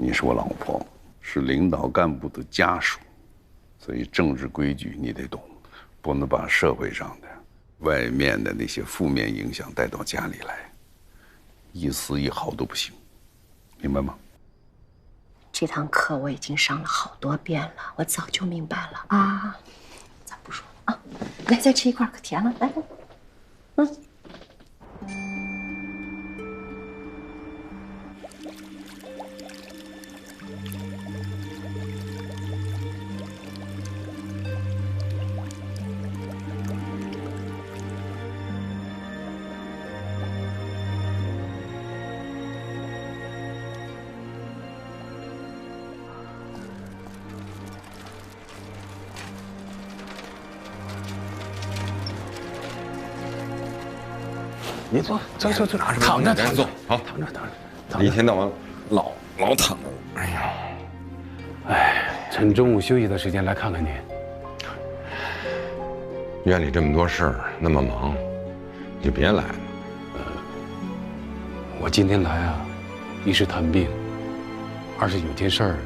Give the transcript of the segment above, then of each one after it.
你是我老婆，是领导干部的家属，所以政治规矩你得懂，不能把社会上的、外面的那些负面影响带到家里来，一丝一毫都不行，明白吗？这堂课我已经上了好多遍了，我早就明白了啊。咱不说了啊，来，再吃一块，可甜了，来来，嗯。 你坐，坐，躺着，坐，好，躺着，一天到晚老躺着。哎呀，哎，趁中午休息的时间来看看您。院里这么多事儿，那么忙，你就别来了。我今天来啊，一是探病，二是有件事儿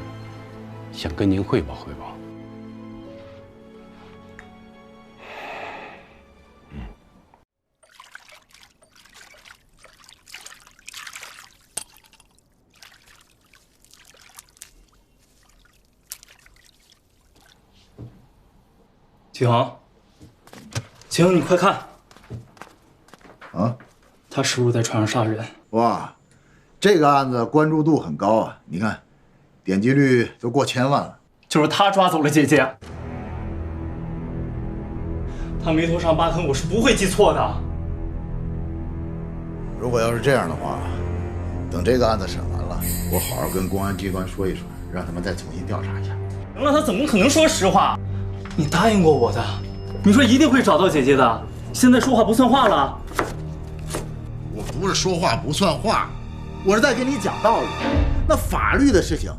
想跟您汇报汇报。 启恒，启恒，你快看！啊，他是不是在船上杀人？哇，这个案子关注度很高啊！你看，点击率都过1000万了。就是他抓走了姐姐。他眉头上疤痕，我是不会记错的。如果要是这样的话，等这个案子审完了，我好好跟公安机关说一说，让他们再重新调查一下。行了，他怎么可能说实话？ 你答应过我的，你说一定会找到姐姐的，现在说话不算话了。我不是说话不算话，我是在跟你讲道理。那法律的事情，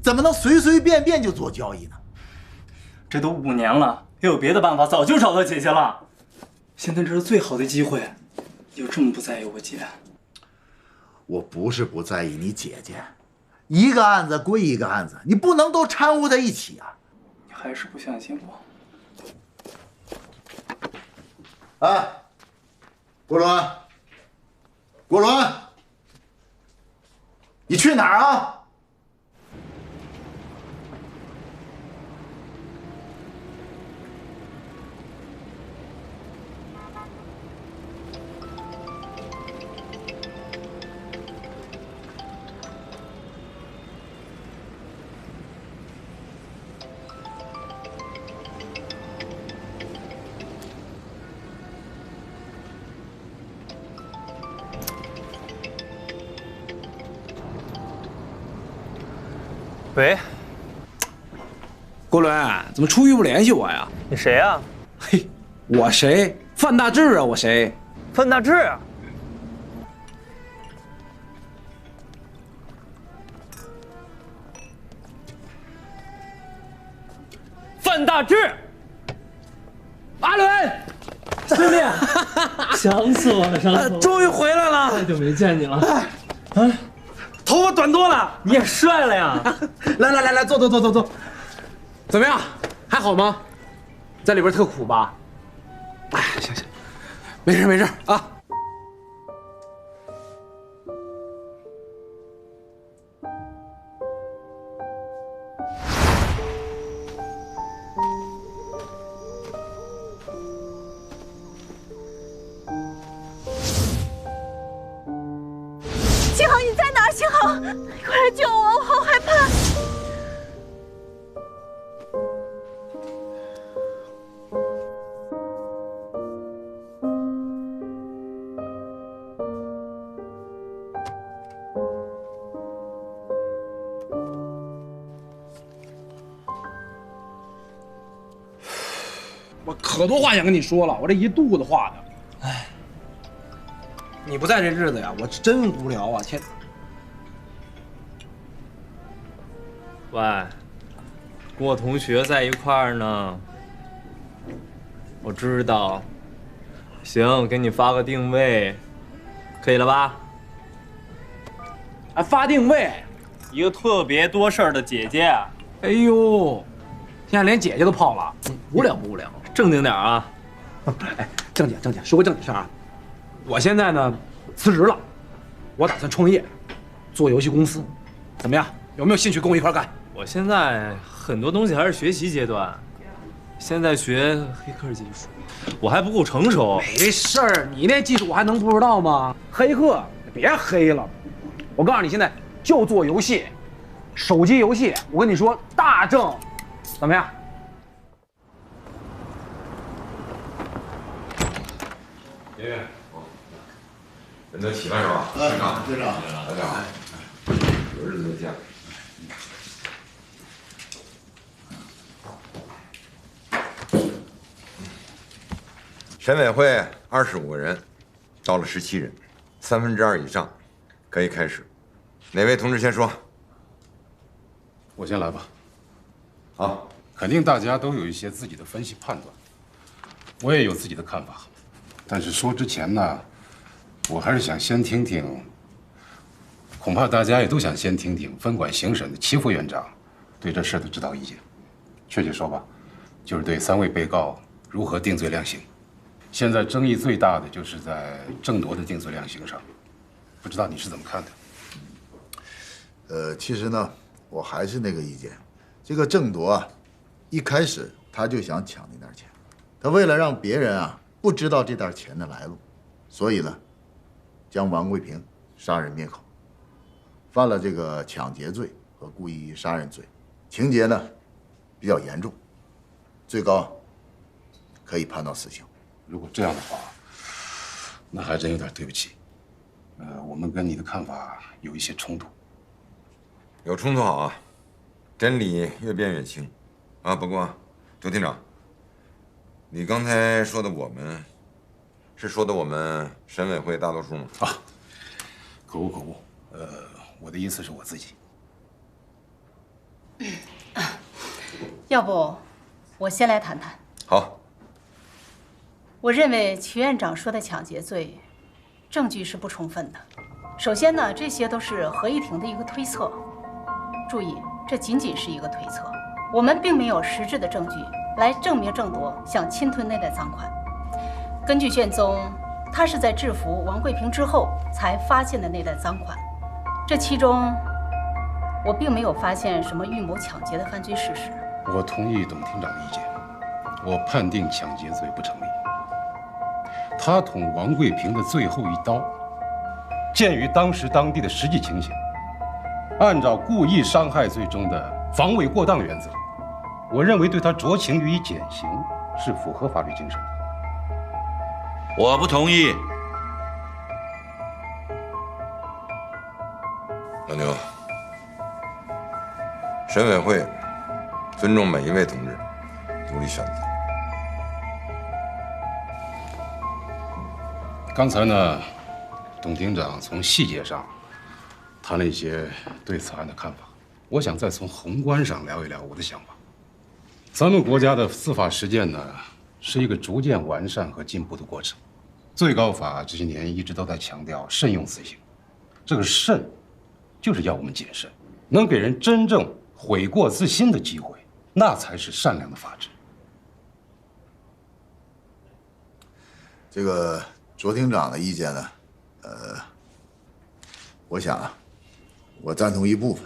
怎么能随随便便就做交易呢？这都5年了，要有别的办法，早就找到姐姐了。现在这是最好的机会，你就这么不在意我姐？我不是不在意你姐姐，一个案子归一个案子，你不能都掺和在一起啊。你还是不相信我？ 哎，郭伦，郭伦，你去哪儿啊？喂，郭伦，怎么出狱不联系我呀？你谁呀？嘿，我谁？范大志啊，我谁？范大志。范大志。阿伦，兄弟，想死我了，想死我！终于回来了，太久没见你了。头发短多了，你也帅了呀！来，坐，怎么样？还好吗？在里边特苦吧？哎，行，没事啊。幸好你在哪儿？幸好，你快来救我，我好害怕。我可多话想跟你说了，我这一肚子话呢。哎，你不在这日子呀，我真无聊啊！天。 喂，跟我同学在一块儿呢。我知道。行，我给你发个定位，可以了吧？啊，发定位，一个特别多事儿的姐姐。哎呦，现在连姐姐都泡了，无聊不无聊？正经点啊！哎，正经，说个正经事儿啊。我现在呢辞职了，我打算创业，做游戏公司，怎么样？有没有兴趣跟我一块干？我现在很多东西还是学习阶段，现在学黑客技术，我还不够成熟。没事儿，你那技术我还能不知道吗？黑客别黑了，我告诉你，现在就做游戏，手机游戏，我跟你说大挣，怎么样？爷爷，人都齐了是吧？队长，大家好，有日子没见。审委会25个人，到了17人，2/3以上，可以开始。哪位同志先说？我先来吧。好，肯定大家都有一些自己的分析判断，我也有自己的看法。但是说之前呢，我还是想先听听，恐怕大家也都想先听听分管刑审的齐副院长对这事的指导意见。确切说吧，就是对3位被告如何定罪量刑。现在争议最大的就是在郑铎的定罪量刑上，不知道你是怎么看的？其实呢，我还是那个意见，这个郑铎啊，一开始他就想抢那袋钱，他为了让别人啊不知道这袋钱的来路，所以呢，将王贵平杀人灭口，犯了这个抢劫罪和故意杀人罪，情节呢比较严重，最高可以判到死刑。如果这样的话，那还真有点对不起。我们跟你的看法有一些冲突。有冲突好啊，真理越辩越清，啊。不过，周厅长，你刚才说的我们，是说的我们审委会大多数吗？啊，口误。我的意思是我自己。要不，我先来谈谈。好。我认为曲院长说的抢劫罪，证据是不充分的。首先呢，这些都是合议庭的一个推测。注意，这仅仅是一个推测，我们并没有实质的证据来证明郑铎想侵吞那袋赃款。根据卷宗，他是在制服王贵平之后才发现的那袋赃款，这其中我并没有发现什么预谋抢劫的犯罪事实。我同意董厅长的意见，我判定抢劫罪不成立。他捅王贵平的最后一刀，鉴于当时当地的实际情形，按照故意伤害罪中的防卫过当原则，我认为对他酌情予以减刑是符合法律精神的。我不同意。老牛，审委会尊重每一位同志独立选择。刚才呢，董厅长从细节上谈了一些对此案的看法，我想再从宏观上聊一聊我的想法。咱们国家的司法实践呢，是一个逐渐完善和进步的过程。最高法这些年一直都在强调慎用死刑，这个慎，就是要我们谨慎，能给人真正悔过自新的机会，那才是善良的法治。这个卓厅长的意见呢，我想啊，我赞同一部分。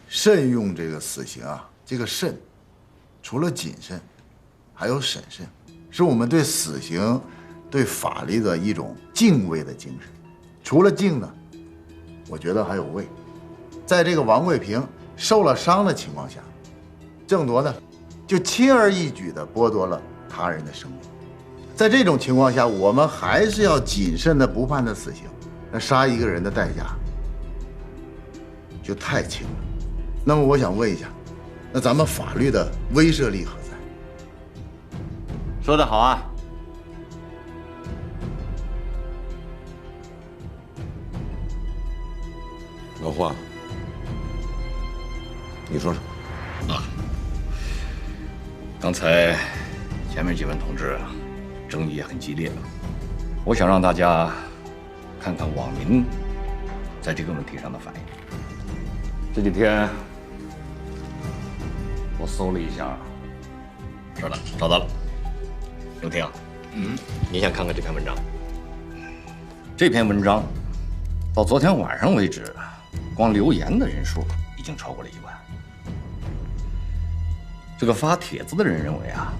慎用这个死刑啊，这个慎，除了谨慎，还有审慎，是我们对死刑、对法律的一种敬畏的精神。除了敬呢，我觉得还有畏。在这个王贵平受了伤的情况下，郑铎呢，就轻而易举地剥夺了他人的生命。在这种情况下，我们还是要谨慎的不判他死刑，那杀一个人的代价就太轻了。那么我想问一下，那咱们法律的威慑力何在？说得好啊！老华，你说说。啊，刚才前面几位同志啊，争议也很激烈，我想让大家看看网民在这个问题上的反应。这几天我搜了一下，是的，找到了。刘婷，你先看看这篇文章。这篇文章到昨天晚上为止，光留言的人数已经超过了1万。这个发帖子的人认为啊，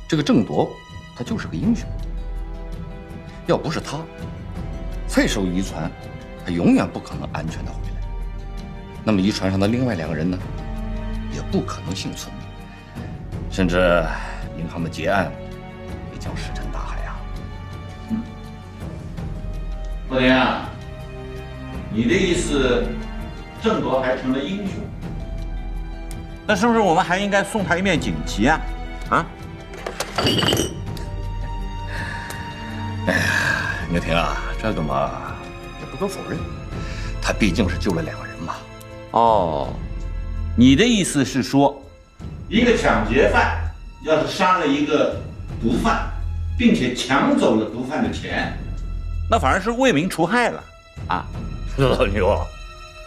这个郑铎他就是个英雄。要不是他，废手渔船他永远不可能安全的回来。那么渔船上的另外2个人呢，也不可能幸存，甚至银行的结案也将石沉大海啊。洛天啊，你的意思，郑铎还成了英雄？那是不是我们还应该送他一面锦旗啊？啊？哎呀，牛婷啊，这个嘛，也不可否认，他毕竟是救了2个人嘛。哦，你的意思是说，一个抢劫犯要是杀了一个毒贩，并且抢走了毒贩的钱，那反而是为民除害了啊！老牛，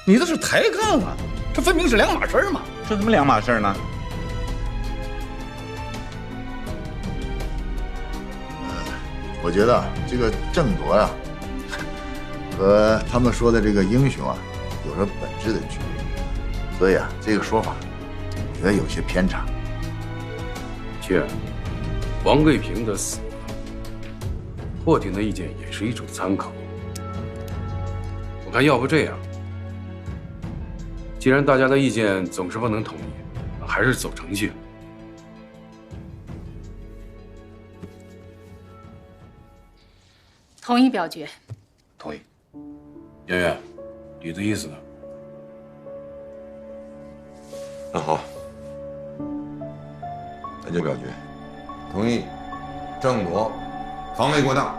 你这是抬杠啊！这分明是2码事嘛！这怎么2码事呢？我觉得这个郑铎呀，和他们说的这个英雄啊，有着本质的区别，所以啊，这个说法，我觉得有些偏差。确，王贵平的死，霍廷的意见也是一种参考。我看要不这样，既然大家的意见总是不能统一，还是走程序。同意表决。同意。圆圆，你的意思呢？那好，那就表决，同意郑铎防卫过当，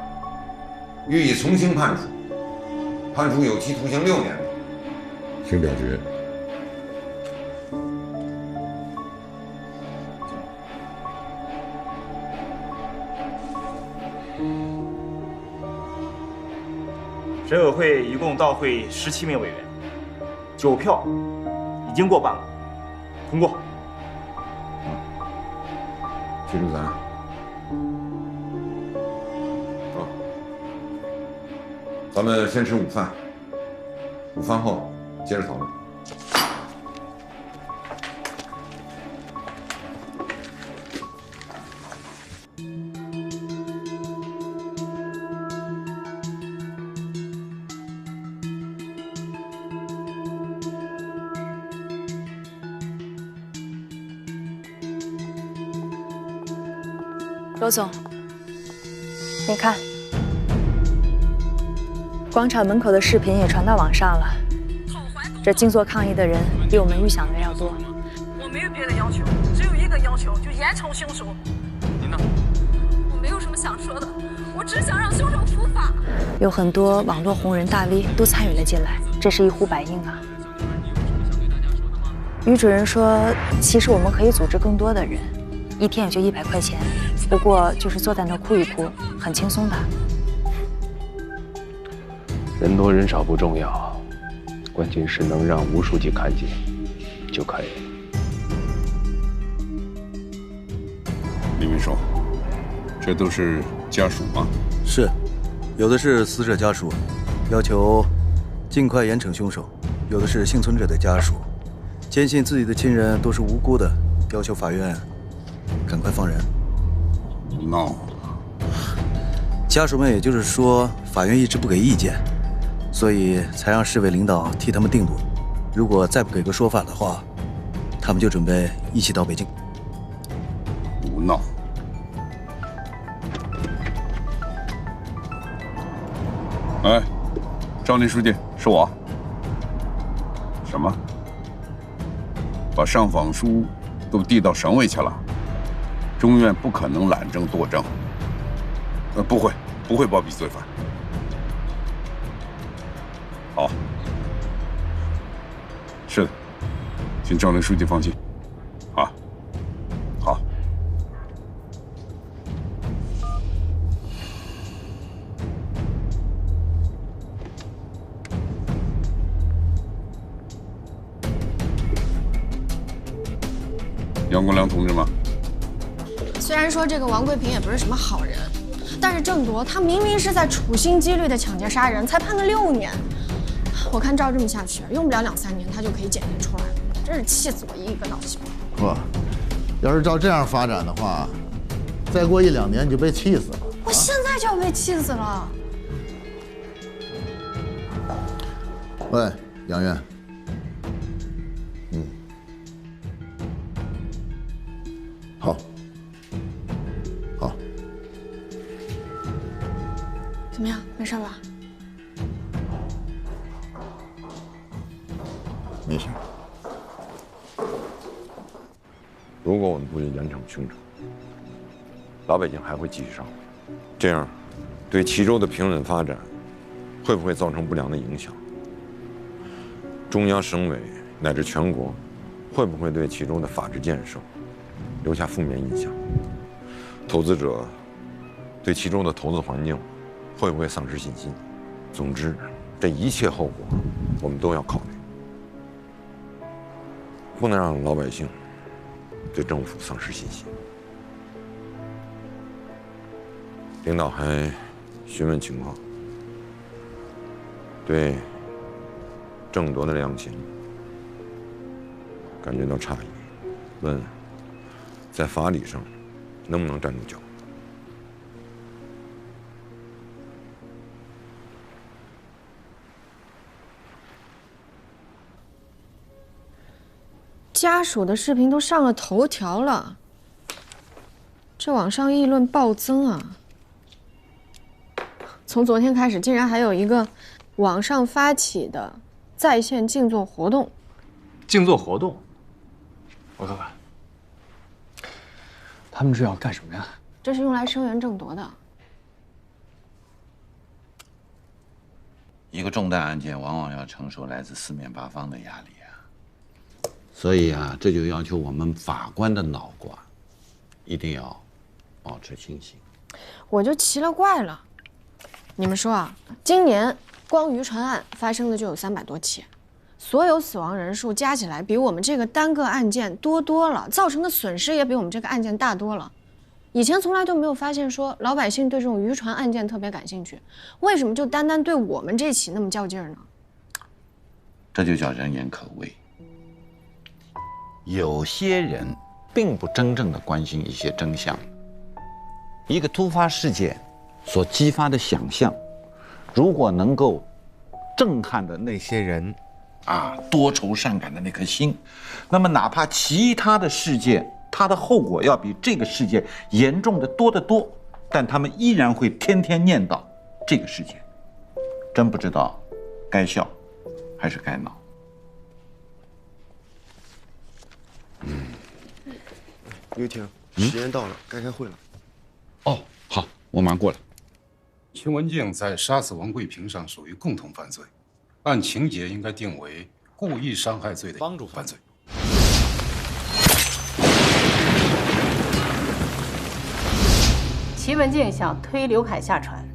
予以从轻判处，判处有期徒刑6年。请表决。审委会一共到会17名委员，9票已经过半了，通过。徐主咱，咱们先吃午饭，午饭后接着讨论。罗总，你看，广场门口的视频也传到网上了。这静坐抗议的人比我们预想的要多。我没有别的要求，只有一个要求，就严惩凶手。您呢？我没有什么想说的，我只想让凶手伏法。有很多网络红人大 V 都参与了进来，这是一呼百应啊。于主任说，其实我们可以组织更多的人。1天也就100块钱，不过就是坐在那哭一哭，很轻松的。人多人少不重要，关键是能让吴书记看见就可以了。李秘书，这都是家属吗？是，有的是死者家属，要求尽快严惩凶手；有的是幸存者的家属，坚信自己的亲人都是无辜的，要求法院赶快放人。胡闹！家属们也就是说，法院一直不给意见，所以才让市委领导替他们定夺。如果再不给个说法的话，他们就准备一起到北京。胡闹！哎，赵林书记，是我。什么？把上访书都递到省委去了？中院不可能懒政惰政。不会包庇罪犯。好，是的，请赵林书记放心。啊，好。杨国良同志吗？虽然说这个王贵平也不是什么好人，但是郑铎他明明是在处心积虑的抢劫杀人，才判了6年。我看照这么下去，用不了2、3年他就可以检验出来了，真是气死我一个脑细胞。不，要是照这样发展的话，再过1、2年你就被气死了。我现在就要被气死了。喂，杨院。好。好。怎么样？没事吧？没事。如果我们不严惩凶手，老百姓还会继续上网，这样对齐州的平稳发展会不会造成不良的影响？中央、省委乃至全国会不会对齐州的法治建设留下负面印象？投资者对齐州的投资环境会不会丧失信心？总之，这一切后果我们都要考虑，不能让老百姓对政府丧失信心。领导还询问情况，对郑铎的量刑感觉到诧异，问在法理上能不能站住脚？家属的视频都上了头条了，这网上议论暴增啊！从昨天开始，竟然还有一个网上发起的在线静坐活动。静坐活动，我看看，他们是要干什么呀？这是用来声援郑铎的。一个重大案件往往要承受来自四面八方的压力啊，所以啊，这就要求我们法官的脑瓜一定要保持清醒。我就奇了怪了，你们说啊，今年光渔船案发生的就有300多起，所有死亡人数加起来比我们这个单个案件多了，造成的损失也比我们这个案件大多了。以前从来都没有发现说老百姓对这种渔船案件特别感兴趣，为什么就单单对我们这起那么较劲儿呢？这就叫人言可畏。有些人并不真正的关心一些真相，一个突发事件所激发的想象，如果能够震撼的那些人啊，多愁善感的那颗心，那么哪怕其他的事件它的后果要比这个事件严重的多得多，但他们依然会天天念叨这个事件，真不知道该笑还是该恼。刘婷，时间到了，该开会了。哦，好，我马上过来。秦文静在杀死王贵平上属于共同犯罪，按情节应该定为故意伤害罪的帮助犯罪。齐文静想推刘凯下船，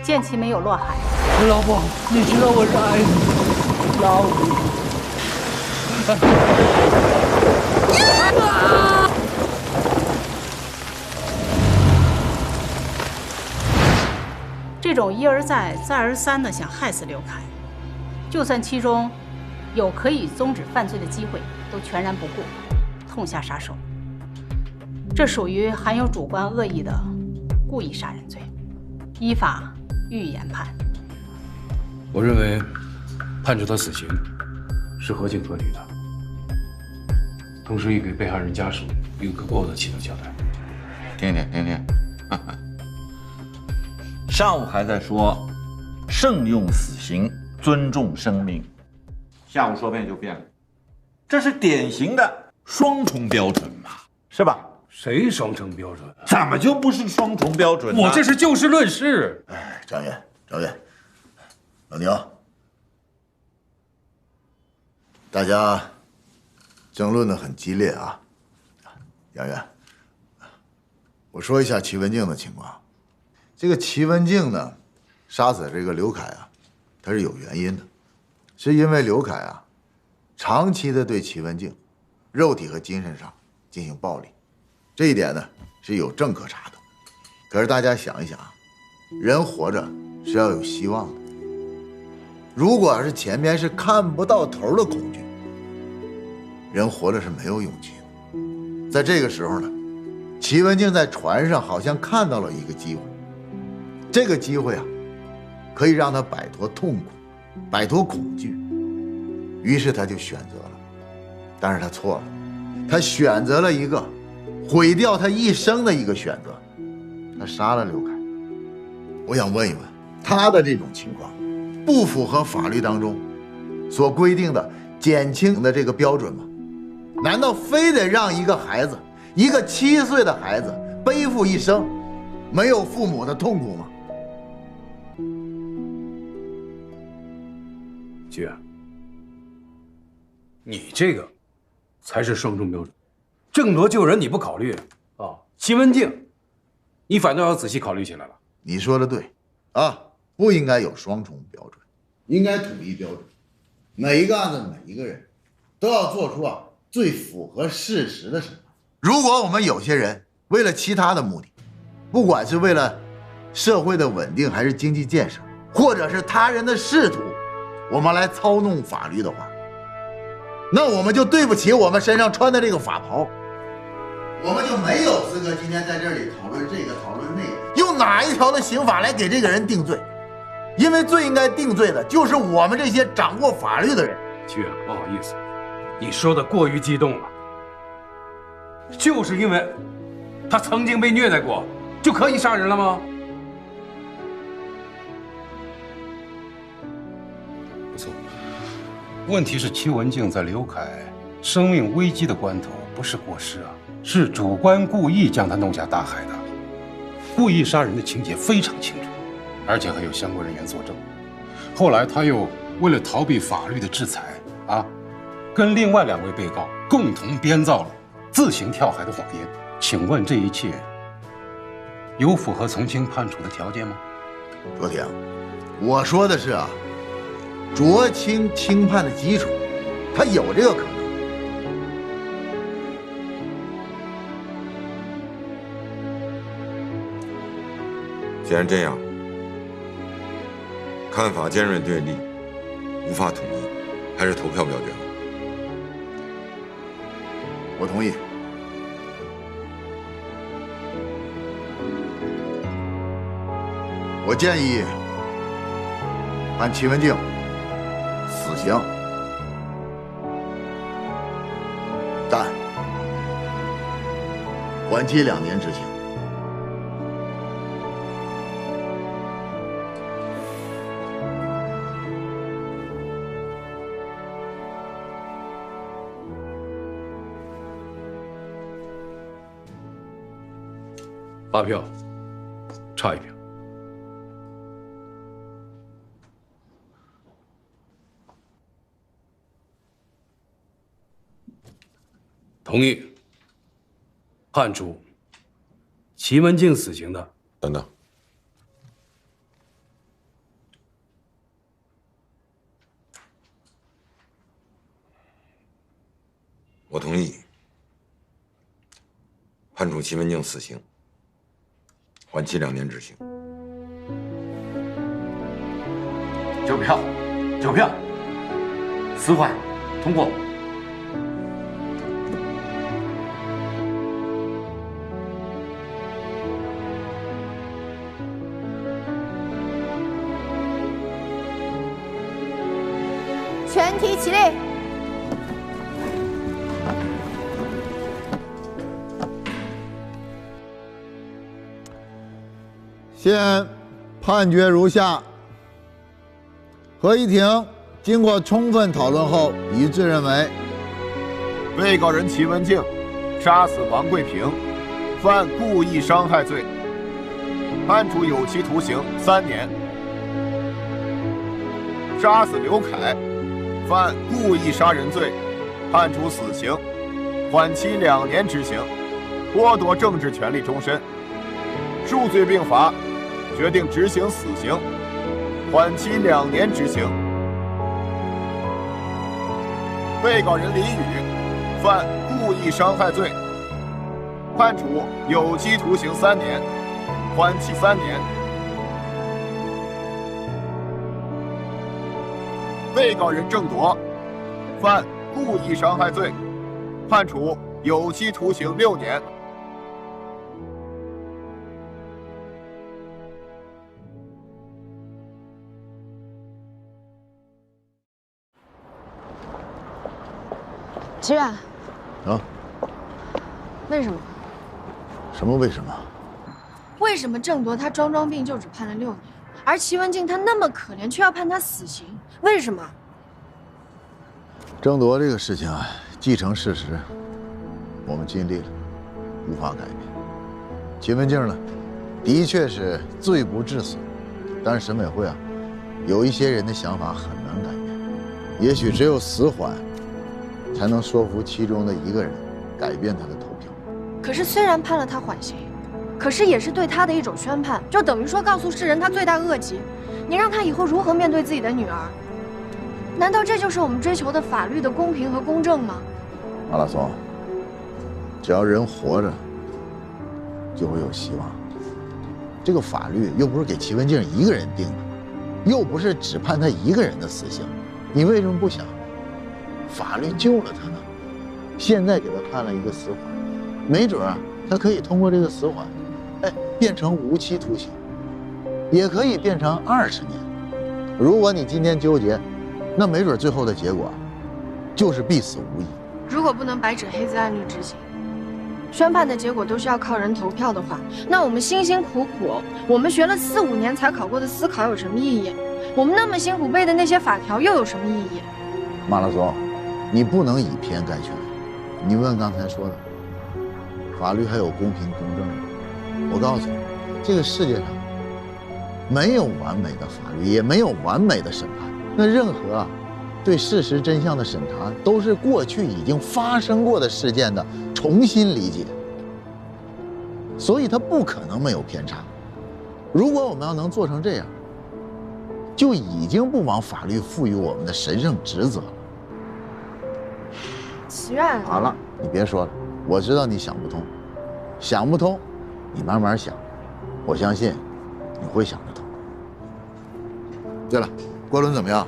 见其没有落海。老婆，你知道我是爱你，老婆。这种一而再、再而三的想害死刘凯，就算其中有可以终止犯罪的机会，都全然不顾，痛下杀手。这属于含有主观恶意的故意杀人罪，依法予以严判。我认为判处他死刑是合情合理的，同时也给被害人家属一个可过得起的交代。听，上午还在说慎用死刑，尊重生命，下午说变就变了，这是典型的双重标准嘛，是吧？谁双重标准？怎么就不是双重标准呢？我这是就事论事。哎，张远，老牛，大家争论的很激烈啊。杨院，我说一下齐文静的情况。这个齐文静呢，杀死这个刘凯啊，他是有原因的，是因为刘凯啊，长期的对齐文静，肉体和精神上进行暴力，这一点呢是有证可查的。可是大家想一想，人活着是要有希望的。如果要是前面是看不到头的恐惧，人活着是没有勇气的。在这个时候呢，齐文静在船上好像看到了一个机会，这个机会啊，可以让他摆脱痛苦，摆脱恐惧。于是他就选择了，但是他错了，他选择了一个毁掉他一生的一个选择，他杀了刘凯。我想问一问，他的这种情况不符合法律当中所规定的减轻的这个标准吗？难道非得让一个孩子，一个7岁的孩子背负一生没有父母的痛苦吗？姐，你这个才是双重标准。郑铎救人你不考虑啊？齐文静，你反倒要仔细考虑起来了。你说的对，啊，不应该有双重标准，应该统一标准。每一个案子，每一个人都要做出最符合事实的审判。如果我们有些人为了其他的目的，不管是为了社会的稳定还是经济建设，或者是他人的仕途，我们来操弄法律的话，那我们就对不起我们身上穿的这个法袍，我们就没有资格今天在这里讨论这个讨论那个，用哪一条的刑法来给这个人定罪？因为最应该定罪的就是我们这些掌握法律的人。七月，不好意思，你说的过于激动了。就是因为他曾经被虐待过，就可以杀人了吗？不错，问题是齐文静在刘凯生命危机的关头，不是过失啊，是主观故意将他弄下大海的。故意杀人的情节非常清楚，而且还有相关人员作证。后来他又为了逃避法律的制裁啊，跟另外2位被告共同编造了自行跳海的谎言。请问这一切有符合从轻判处的条件吗？卓婷，我说的是酌轻轻判的基础，它有这个可能。既然这样，看法尖锐对立，无法统一，还是投票表决吧。我同意。我建议判齐文静死刑，但缓期2年执行。8票，差1票。同意判处齐文静死刑的，等等。我同意判处齐文静死刑，缓期2年执行。9票，9票，死缓，通过。全体起立。现判决如下：合议庭经过充分讨论后，一致认为，被告人齐文静杀死王贵平，犯故意伤害罪，判处有期徒刑3年；杀死刘凯，犯故意杀人罪，判处死刑，缓期2年执行，剥夺政治权利终身。数罪并罚，决定执行死刑，缓期2年执行。被告人李宇犯故意伤害罪，判处有期徒刑3年，缓期3年。被告人郑铎犯故意伤害罪，判处有期徒刑6年。齐远，啊？为什么？什么为什么？为什么郑铎他装病就只判了6年，而齐文静他那么可怜却要判他死刑？为什么？郑铎这个事情啊，既成事实，我们尽力了，无法改变。齐文静呢，的确是罪不至死，但是审委会啊，有一些人的想法很难改变，也许只有死缓，才能说服其中的一个人改变他的投票。可是虽然判了他缓刑，可是也是对他的一种宣判，就等于说告诉世人他罪大恶极，你让他以后如何面对自己的女儿？难道这就是我们追求的法律的公平和公正吗？马拉松，只要人活着，就会有希望。这个法律又不是给齐文静一个人定的，又不是只判他一个人的死刑，你为什么不想法律救了他呢？现在给他判了一个死缓，没准啊，他可以通过这个死缓，变成无期徒刑，也可以变成20年。如果你今天纠结，那没准最后的结果就是必死无疑。如果不能白纸黑字按律执行，宣判的结果都是要靠人投票的话，那我们辛辛苦苦，我们学了4、5年才考过的司考有什么意义？我们那么辛苦背的那些法条又有什么意义？马拉松，你不能以偏概全。你问刚才说的，法律还有公平公正吗？我告诉你，这个世界上没有完美的法律，也没有完美的审判。那任何对事实真相的审查，都是过去已经发生过的事件的重新理解，所以它不可能没有偏差。如果我们要能做成这样，就已经不枉法律赋予我们的神圣职责了。齐远，好了，你别说了，我知道你想不通，想不通，你慢慢想，我相信你会想得通。对了，郭伦怎么样？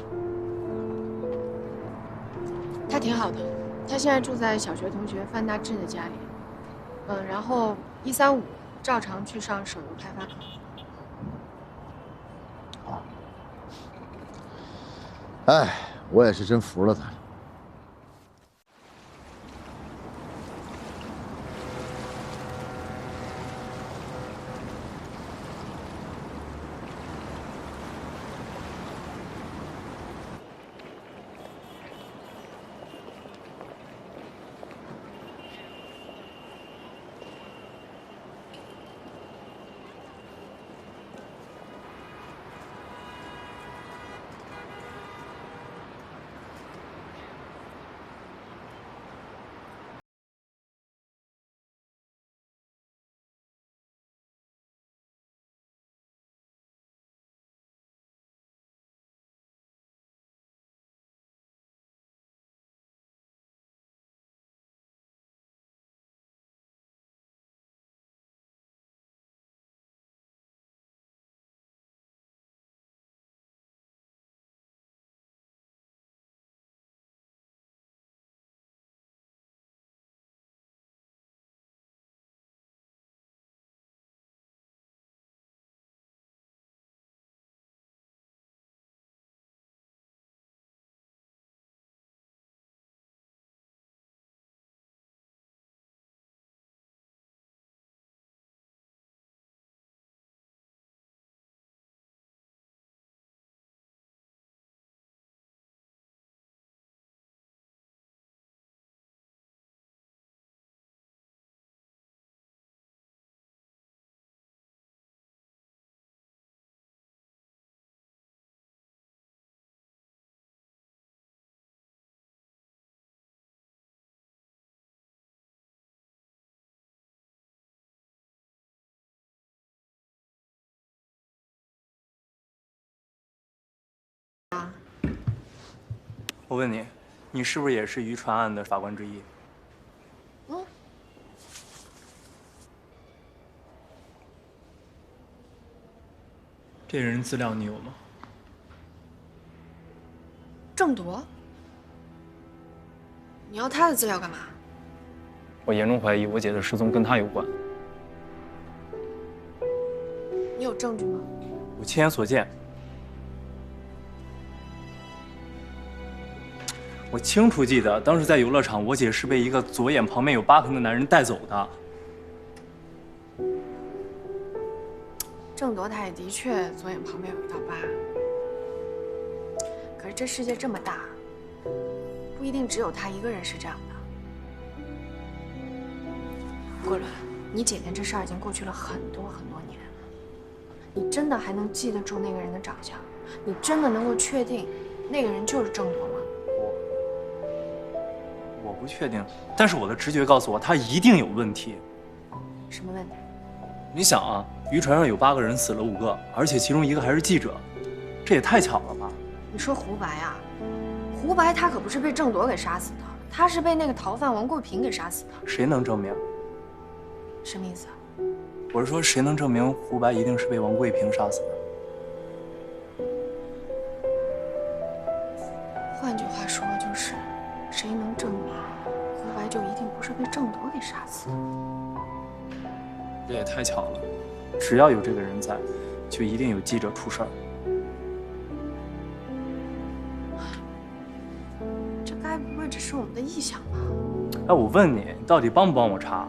他挺好的，他现在住在小学同学范大志的家里，然后1、3、5照常去上手游开发课。好，哎，我也是真服了他。我问你，你是不是也是渔船案的法官之一？这人资料你有吗？郑铎，你要他的资料干嘛？我严重怀疑我姐的失踪跟他有关。你有证据吗？我亲眼所见。我清楚记得，当时在游乐场，我姐是被一个左眼旁边有疤痕的男人带走的。郑铎他也的确左眼旁边有一道疤，可是这世界这么大，不一定只有他一个人是这样的。桂纶，你姐姐这事儿已经过去了很多年了，你真的还能记得住那个人的长相？你真的能够确定那个人就是郑铎吗？我不确定，但是我的直觉告诉我，他一定有问题。什么问题？你想啊，渔船上有8个人，死了5个，而且其中1个还是记者，这也太巧了吧？你说胡白啊？胡白他可不是被郑铎给杀死的，他是被那个逃犯王贵平给杀死的。谁能证明？什么意思啊？我是说，谁能证明胡白一定是被王贵平杀死的？换句话说，就是谁能证明胡白就一定不是被郑铎给杀死的？这也太巧了，只要有这个人在，就一定有记者出事儿。这该不会只是我们的臆想吧？哎，我问你，你到底帮不帮我查？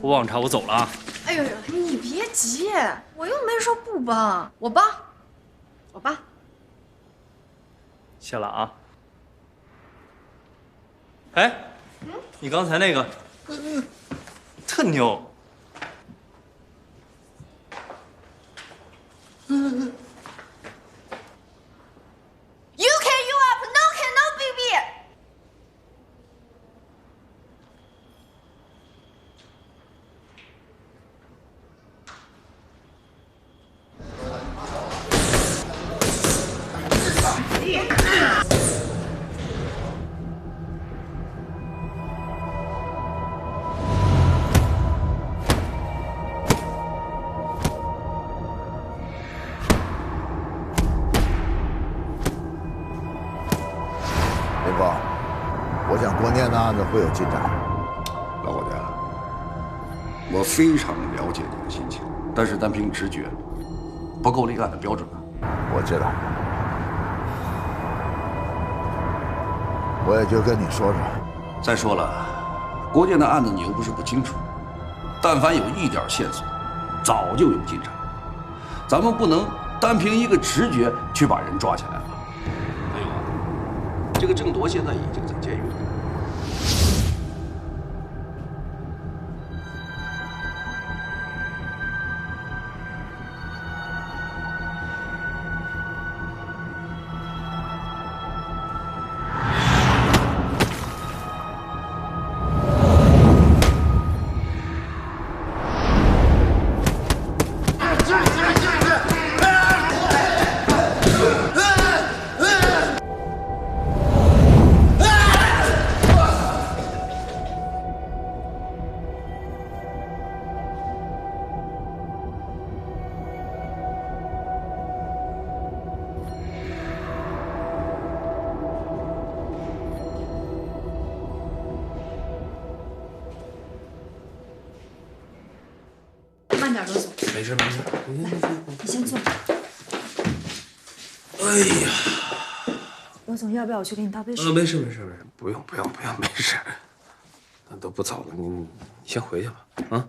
不帮我查，我走了啊！哎呦呦，你别急，我又没说不帮，我帮。谢了啊。哎，你刚才那个，特牛。You can you up, no can no baby。雷锋，我想郭念的案子会有进展。老伙计，我非常了解你的心情，但是单凭直觉不够立案的标准啊。我知道，我也就跟你说说。再说了，郭建的案子你又不是不清楚，但凡有一点线索，早就有进展。咱们不能单凭一个直觉去把人抓起来了。还有啊，这个郑铎现在已经在监狱里。慢点，罗总。没事没事，你先坐。哎呀，罗总，要不要我去给你倒杯水？没事没事没事，不用，没事。那都不早了，你先回去吧。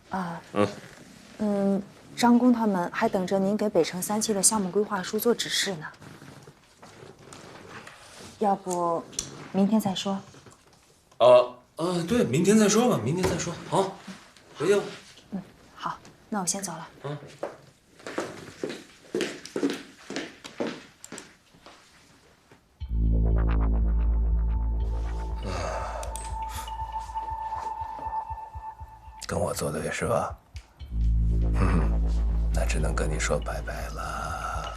啊。张工他们还等着您给北城3期的项目规划书做指示呢。要不，明天再说。对，明天再说吧，明天再说。好，回去吧。好，那我先走了。跟我作对是吧？那只能跟你说拜拜了。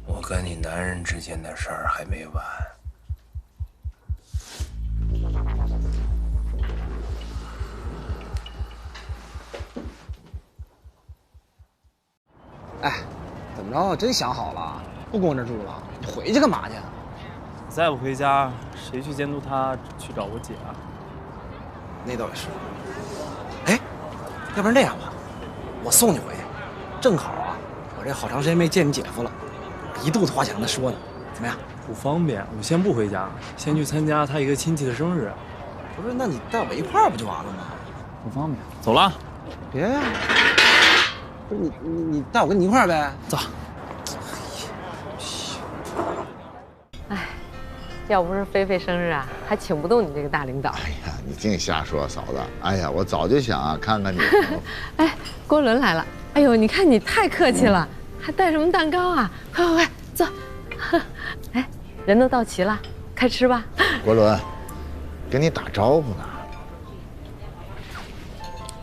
我跟你男人之间的事儿还没完。哎，怎么着？真想好了，不跟我这住了？你回去干嘛去？再不回家，谁去监督他去找我姐啊？那倒也是。哎，要不然这样吧，我送你回去，正好啊，我这好长时间没见你姐夫了，一肚子话想跟他说呢，怎么样？不方便，我先不回家，先去参加他一个亲戚的生日。不是，那你带我一块儿不就完了吗？不方便，走了。别呀，不是你带我跟你一块儿呗，走。哎，要不是菲菲生日啊，还请不动你这个大领导。哎呀，你净瞎说，嫂子。哎呀，我早就想啊，看看你。哎，郭伦来了。哎呦，你看你太客气了，还带什么蛋糕啊？快快快，坐。哎，人都到齐了，开吃吧。国伦，跟你打招呼呢。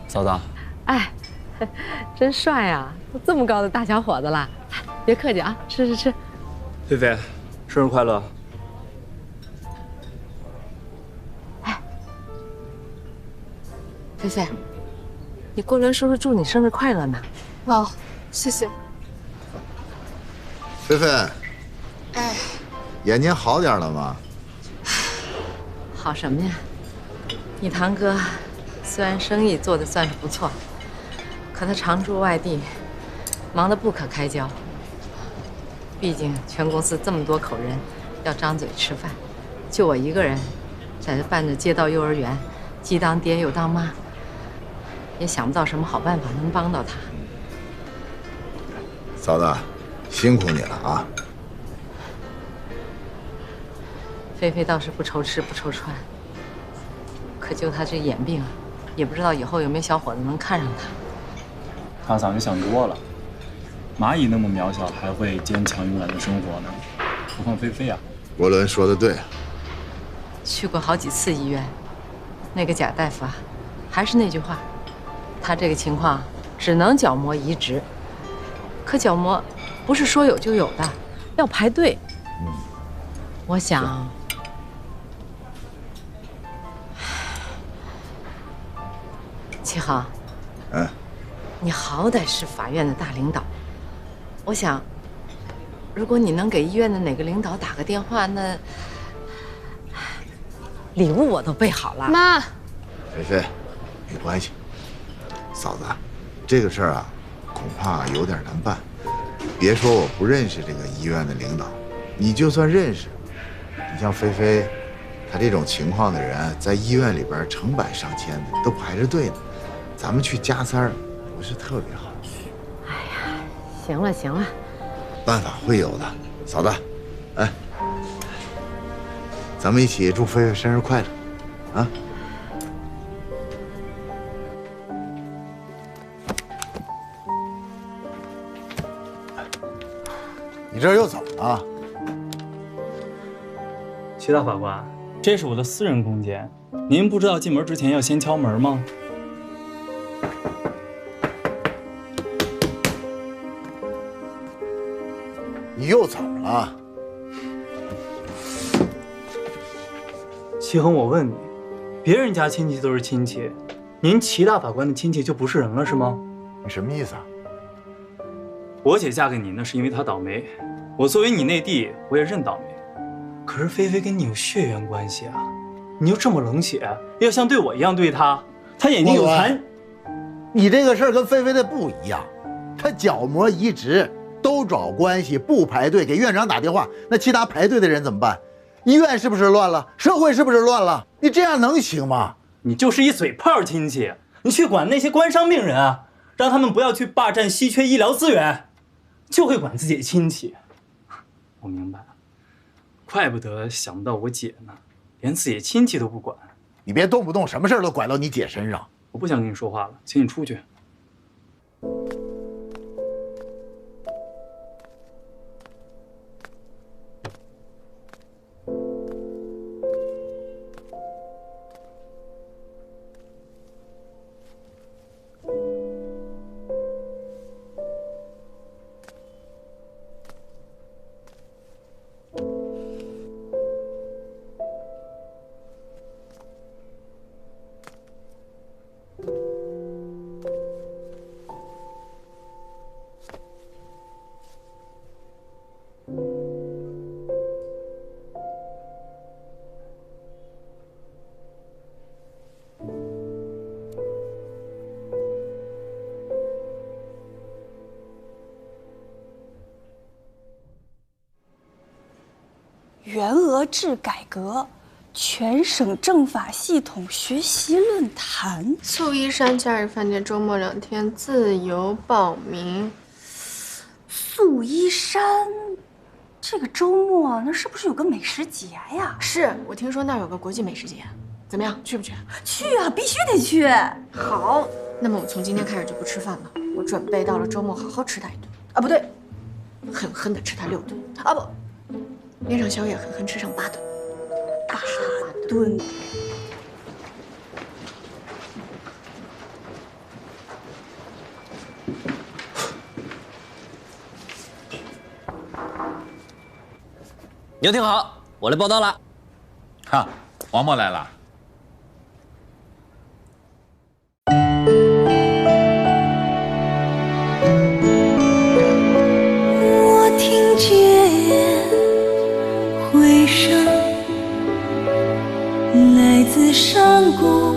嫂子。哎，真帅啊！都这么高的大小伙子了，别客气啊，吃吃吃。菲菲，生日快乐！菲菲，你郭伦叔叔祝你生日快乐呢。哦，谢谢。菲菲，哎，眼睛好点了吗？好什么呀？你堂哥虽然生意做得算是不错，可他常驻外地，忙得不可开交。毕竟全公司这么多口人，要张嘴吃饭，就我一个人，在这办着街道幼儿园，既当爹又当妈，也想不到什么好办法能帮到他。嫂子，辛苦你了啊！菲菲倒是不愁吃不愁穿，可就她这眼病，也不知道以后有没有小伙子能看上她。他早就想多了，蚂蚁那么渺小，还会坚强勇敢的生活呢，何况菲菲啊。国伦说的对，去过好几次医院，那个贾大夫啊，还是那句话，他这个情况只能角膜移植，可角膜不是说有就有的，要排队。我想，齐航，你好歹是法院的大领导，我想，如果你能给医院的哪个领导打个电话，那礼物我都备好了。妈，菲菲，没关系。嫂子，这个事儿啊，恐怕有点难办。别说我不认识这个医院的领导，你就算认识，你像菲菲，她这种情况的人，在医院里边成百上千的都排着队呢，咱们去加塞儿不是特别好。哎呀，行了行了，办法会有的。嫂子，哎，咱们一起祝菲菲生日快乐，啊！你这又怎么了？齐大法官，这是我的私人空间，您不知道进门之前要先敲门吗？你又怎么了？齐恒，我问你，别人家亲戚都是亲戚，您齐大法官的亲戚就不是人了是吗？你什么意思啊？我姐嫁给你那是因为她倒霉，我作为你内弟，我也认倒霉。可是菲菲跟你有血缘关系啊，你又这么冷血，要像对我一样对她，她眼睛有残。你这个事儿跟菲菲的不一样，她角膜移植都找关系，不排队，给院长打电话，那其他排队的人怎么办？医院是不是乱了？社会是不是乱了？你这样能行吗？你就是一嘴炮亲戚，你去管那些官商病人啊，让他们不要去霸占稀缺医疗资源，就会管自己的亲戚。我明白了，怪不得想不到我姐呢，连自己亲戚都不管。你别动不动什么事儿都拐到你姐身上。我不想跟你说话了，请你出去。制改革全省政法系统学习论坛。素衣山假日饭店周末2天自由报名。素衣山，这个周末那是不是有个美食节呀？是我听说那儿有个国际美食节，怎么样，去不去？去啊，必须得去。好，那么我从今天开始就不吃饭了，我准备到了周末好好吃它1顿。啊，不对，狠狠的吃它6顿。啊不，连上宵夜狠狠吃上8顿。8顿。牛听好，我来报道了。哈，王默来了。我听见回声来自山谷。